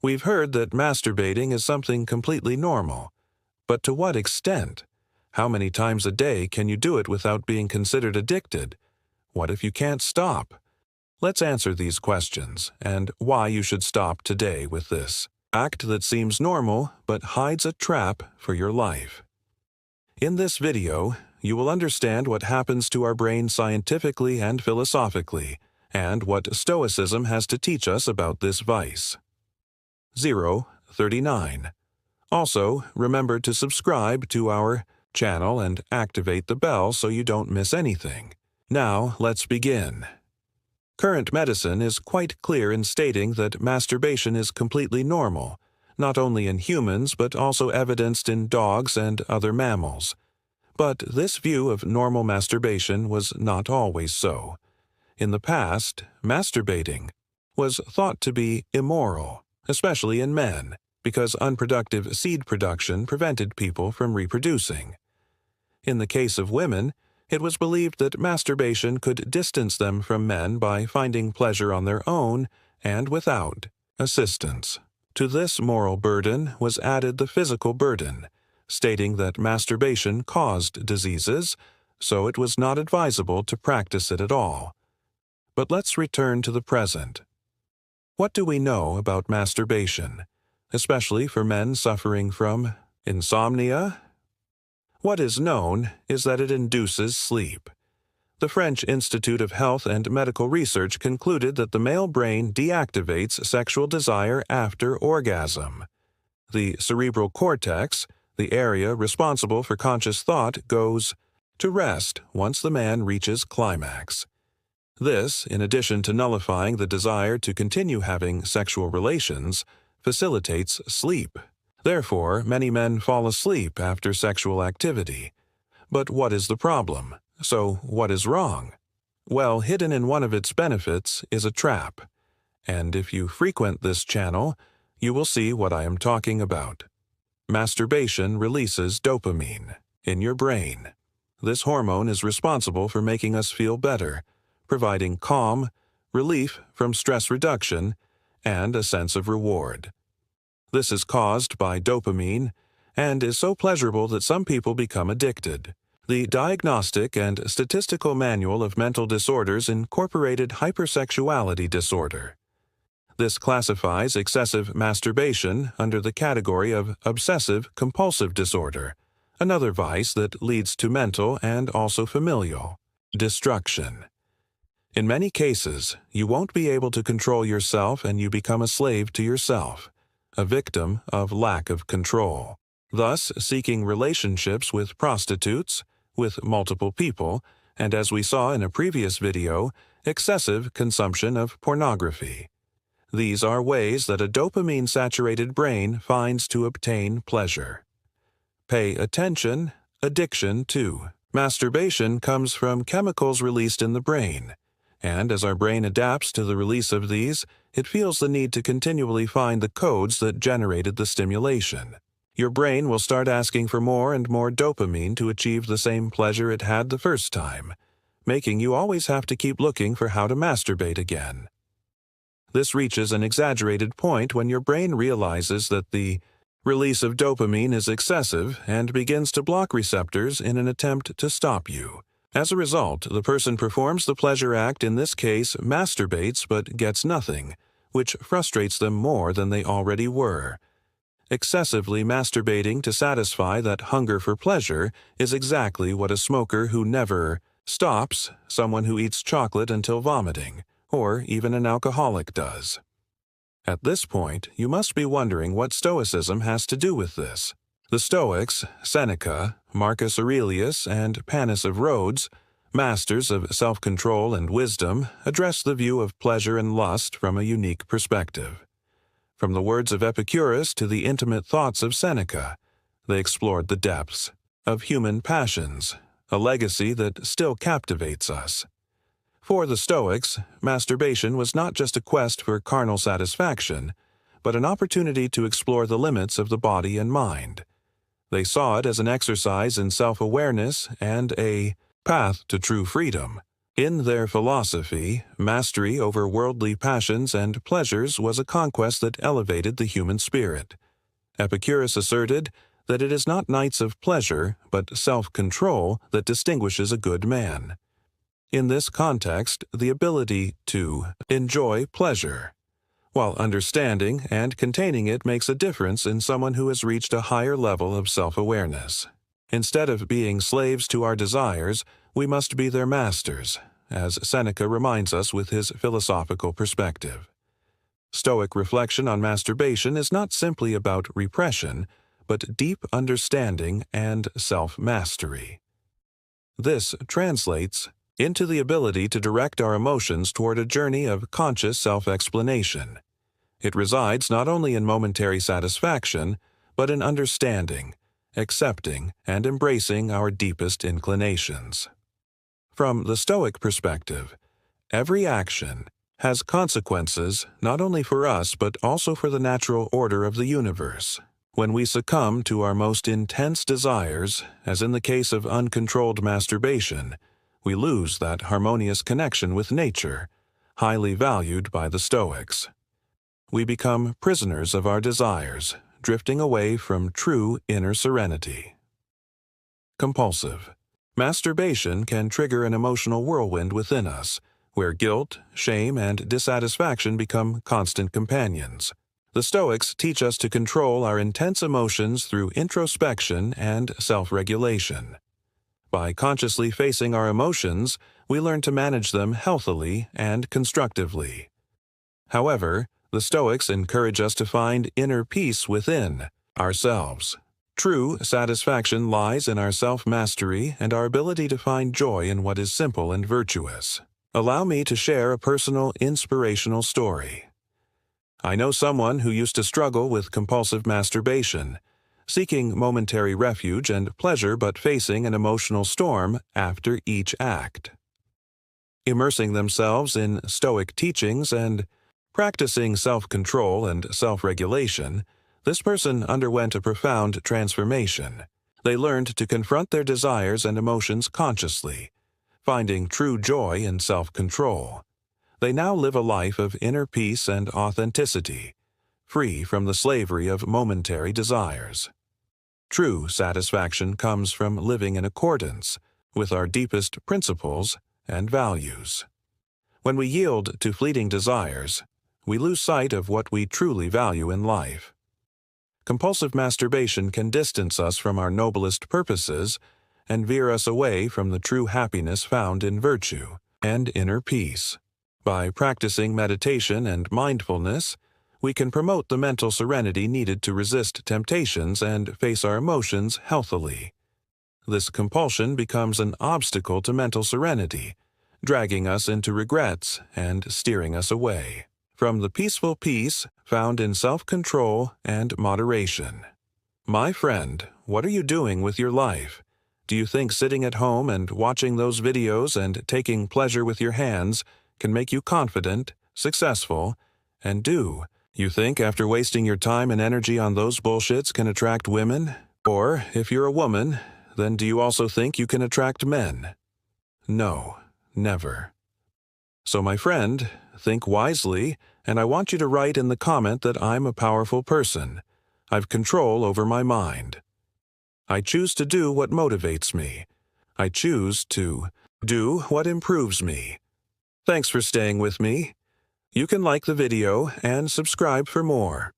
We've heard that masturbating is something completely normal. But to what extent? How many times a day can you do it without being considered addicted? What if you can't stop? Let's answer these questions and why you should stop today with this act that seems normal but hides a trap for your life. In this video, you will understand what happens to our brain scientifically and philosophically, and what Stoicism has to teach us about this vice. 39. Also, remember to subscribe to our channel and activate the bell so you don't miss anything. Now, let's begin. Current medicine is quite clear in stating that masturbation is completely normal, not only in humans but also evidenced in dogs and other mammals. But this view of normal masturbation was not always so. In the past, masturbating was thought to be immoral, especially in men, because unproductive seed production prevented people from reproducing. In the case of women, it was believed that masturbation could distance them from men by finding pleasure on their own and without assistance. To this moral burden was added the physical burden, stating that masturbation caused diseases, so it was not advisable to practice it at all. But let's return to the present. What do we know about masturbation, especially for men suffering from insomnia? What is known is that it induces sleep. The French Institute of Health and Medical Research concluded that the male brain deactivates sexual desire after orgasm. The cerebral cortex, the area responsible for conscious thought, goes to rest once the man reaches climax. This, in addition to nullifying the desire to continue having sexual relations, facilitates sleep. Therefore, many men fall asleep after sexual activity. But what is the problem? So, what is wrong? Well, hidden in one of its benefits is a trap. And if you frequent this channel, you will see what I am talking about. Masturbation releases dopamine in your brain. This hormone is responsible for making us feel better, providing calm, relief from stress reduction, and a sense of reward. This is caused by dopamine and is so pleasurable that some people become addicted. The Diagnostic and Statistical Manual of Mental Disorders incorporated hypersexuality disorder. This classifies excessive masturbation under the category of obsessive-compulsive disorder, another vice that leads to mental and also familial destruction. In many cases, you won't be able to control yourself and you become a slave to yourself, a victim of lack of control, thus seeking relationships with prostitutes, with multiple people, and as we saw in a previous video, excessive consumption of pornography. These are ways that a dopamine-saturated brain finds to obtain pleasure. Pay attention, addiction too. Masturbation comes from chemicals released in the brain, and as our brain adapts to the release of these, it feels the need to continually find the codes that generated the stimulation. Your brain will start asking for more and more dopamine to achieve the same pleasure it had the first time, making you always have to keep looking for how to masturbate again. This reaches an exaggerated point when your brain realizes that the release of dopamine is excessive and begins to block receptors in an attempt to stop you. As a result, the person performs the pleasure act, in this case masturbates, but gets nothing, which frustrates them more than they already were. Excessively masturbating to satisfy that hunger for pleasure is exactly what a smoker who never stops, someone who eats chocolate until vomiting, or even an alcoholic does. At this point, you must be wondering what Stoicism has to do with this. The Stoics, Seneca, Marcus Aurelius, and Panis of Rhodes, masters of self-control and wisdom, addressed the view of pleasure and lust from a unique perspective. From the words of Epicurus to the intimate thoughts of Seneca, they explored the depths of human passions, a legacy that still captivates us. For the Stoics, masturbation was not just a quest for carnal satisfaction, but an opportunity to explore the limits of the body and mind. They saw it as an exercise in self-awareness and a path to true freedom. In their philosophy, mastery over worldly passions and pleasures was a conquest that elevated the human spirit. Epicurus asserted that it is not nights of pleasure, but self-control that distinguishes a good man. In this context, the ability to enjoy pleasure, while understanding and containing it, makes a difference in someone who has reached a higher level of self-awareness. Instead of being slaves to our desires, we must be their masters, as Seneca reminds us with his philosophical perspective. Stoic reflection on masturbation is not simply about repression, but deep understanding and self-mastery. This translates into the ability to direct our emotions toward a journey of conscious self-explanation. It resides not only in momentary satisfaction, but in understanding, accepting, and embracing our deepest inclinations. From the Stoic perspective, every action has consequences not only for us but also for the natural order of the universe. When we succumb to our most intense desires, as in the case of uncontrolled masturbation, we lose that harmonious connection with nature, highly valued by the Stoics. We become prisoners of our desires, drifting away from true inner serenity. Compulsive. Masturbation can trigger an emotional whirlwind within us, where guilt, shame, and dissatisfaction become constant companions. The Stoics teach us to control our intense emotions through introspection and self-regulation. By consciously facing our emotions, we learn to manage them healthily and constructively. However, the Stoics encourage us to find inner peace within ourselves. True satisfaction lies in our self-mastery and our ability to find joy in what is simple and virtuous. Allow me to share a personal, inspirational story. I know someone who used to struggle with compulsive masturbation, seeking momentary refuge and pleasure but facing an emotional storm after each act. Immersing themselves in Stoic teachings and practicing self-control and self-regulation, this person underwent a profound transformation. They learned to confront their desires and emotions consciously, finding true joy in self-control. They now live a life of inner peace and authenticity, free from the slavery of momentary desires. True satisfaction comes from living in accordance with our deepest principles and values. When we yield to fleeting desires, we lose sight of what we truly value in life. Compulsive masturbation can distance us from our noblest purposes and veer us away from the true happiness found in virtue and inner peace. By practicing meditation and mindfulness, we can promote the mental serenity needed to resist temptations and face our emotions healthily. This compulsion becomes an obstacle to mental serenity, dragging us into regrets and steering us away from the peaceful peace found in self-control and moderation. My friend, what are you doing with your life? Do you think sitting at home and watching those videos and taking pleasure with your hands can make you confident, successful, and do you think after wasting your time and energy on those bullshits can attract women? Or, if you're a woman, then do you also think you can attract men? No, never. So my friend, think wisely, and I want you to write in the comment that I'm a powerful person. I've control over my mind. I choose to do what motivates me. I choose to do what improves me. Thanks for staying with me. You can like the video and subscribe for more.